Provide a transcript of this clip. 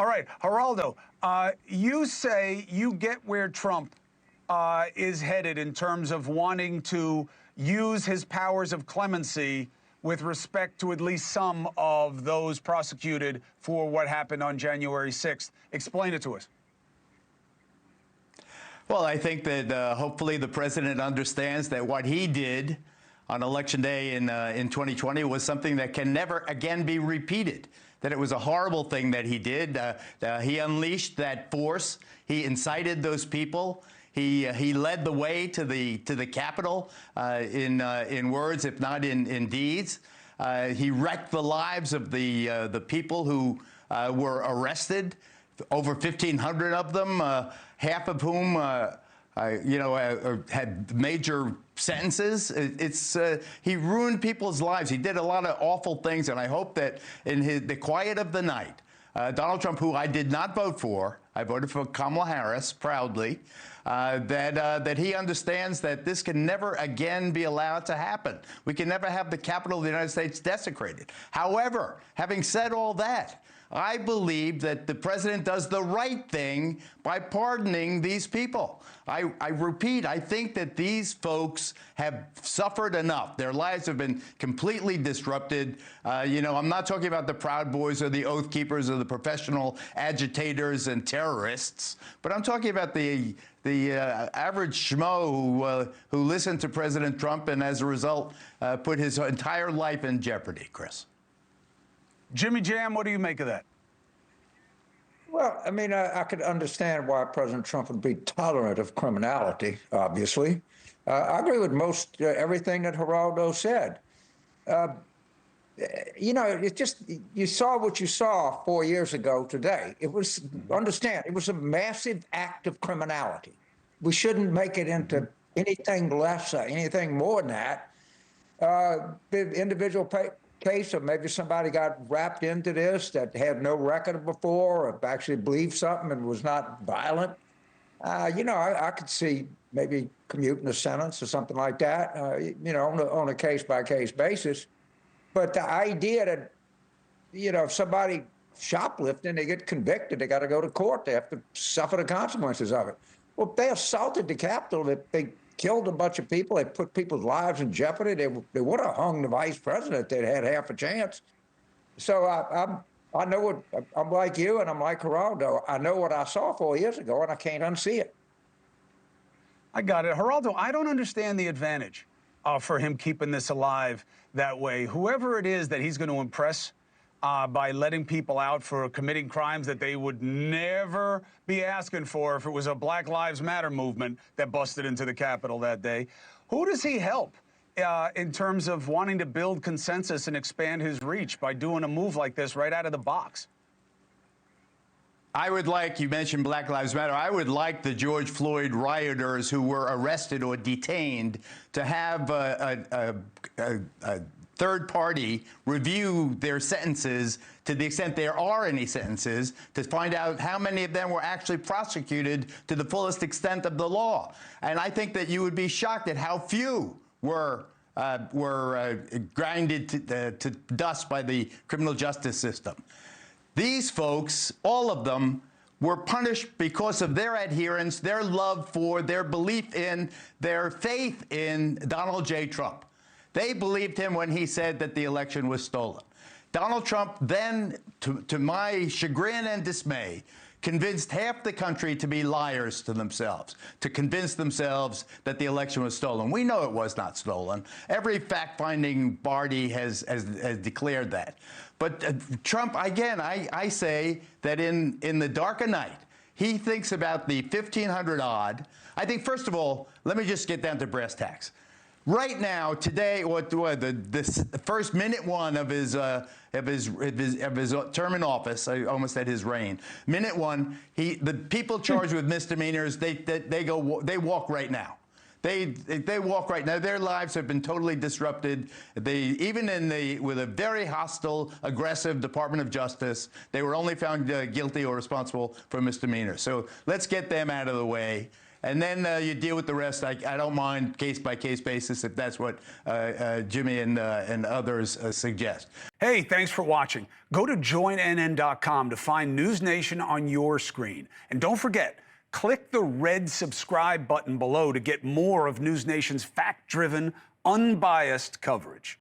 All right, Geraldo, you say you get where Trump is headed in terms of wanting to use his powers of clemency with respect to at least some of those prosecuted for what happened on January 6th. Explain it to us. Well, I think that hopefully the president understands that what he did on Election Day in 2020 was something that can never again be repeated. That it was a horrible thing that he did. He unleashed that force. He incited those people. He led the way to the Capitol in words, if not in deeds. He wrecked the lives of the people who were arrested. Over 1,500 of them, half of whom, had major sentences. He ruined people's lives. He did a lot of awful things, and I hope that in the quiet of the night, Donald Trump, who I did not vote for, I voted for Kamala Harris proudly, that he understands that this can never again be allowed to happen. We can never have the Capitol of the United States desecrated. However, having said all that, I believe that the president does the right thing by pardoning these people. I repeat, I think that these folks have suffered enough. Their lives have been completely disrupted. I'm not talking about the Proud Boys or the Oath Keepers or the professional agitators and terrorists, but I'm talking about the average schmo who listened to President Trump and as a result put his entire life in jeopardy, Chris. Jimmy Jam, what do you make of that? Well, I mean, I could understand why President Trump would be tolerant of criminality, obviously. I agree with most everything that Geraldo said. It's just, you saw what you saw 4 years ago today. It was, understand, it was a massive act of criminality. We shouldn't make it into anything less, anything more than that. The individual case, or maybe somebody got wrapped into this that had no record before, or actually believed something and was not violent. I could see maybe commuting a sentence or something like that, on a case-by-case basis. But the idea that, if somebody shoplifting, they get convicted, they got to go to court, they have to suffer the consequences of it. Well, if they assaulted the Capitol, they killed a bunch of people, they put people's lives in jeopardy, they would have hung the vice president. They'd had half a chance. So I know what, I'm like you and I'm like Geraldo. I know what I saw 4 years ago and I can't unsee it. I got it. Geraldo, I don't understand the advantage for him keeping this alive that way. Whoever it is that he's going to impress by letting people out for committing crimes that they would never be asking for if it was a Black Lives Matter movement that busted into the Capitol that day. Who does he help in terms of wanting to build consensus and expand his reach by doing a move like this right out of the box? I would like, you mentioned Black Lives Matter, I would like the George Floyd rioters who were arrested or detained to have a third party review their sentences to the extent there are any sentences to find out how many of them were actually prosecuted to the fullest extent of the law. And I think that you would be shocked at how few were grinded to dust by the criminal justice system. These folks, all of them, were punished because of their adherence, their love for, their belief in, their faith in Donald J. Trump. They believed him when he said that the election was stolen. Donald Trump then, to my chagrin and dismay, convinced half the country to be liars to themselves, to convince themselves that the election was stolen. We know it was not stolen. Every fact-finding body has declared that. But Trump, again, I say that in the dark of night, he thinks about the 1,500 odd. I think, first of all, let me just get down to brass tacks. Right now, today, the first minute one of his term in office, I almost said his reign. Minute one, the people charged with misdemeanors, they walk right now. They walk right now. Their lives have been totally disrupted. Even with a very hostile, aggressive Department of Justice, they were only found guilty or responsible for misdemeanors. So let's get them out of the way. and then you deal with the rest. I don't mind case-by-case basis if that's what Jimmy and others suggest. Hey, thanks for watching. Go to joinnn.com to find NewsNation on your screen. And don't forget, click the red subscribe button below to get more of NewsNation's fact-driven, unbiased coverage.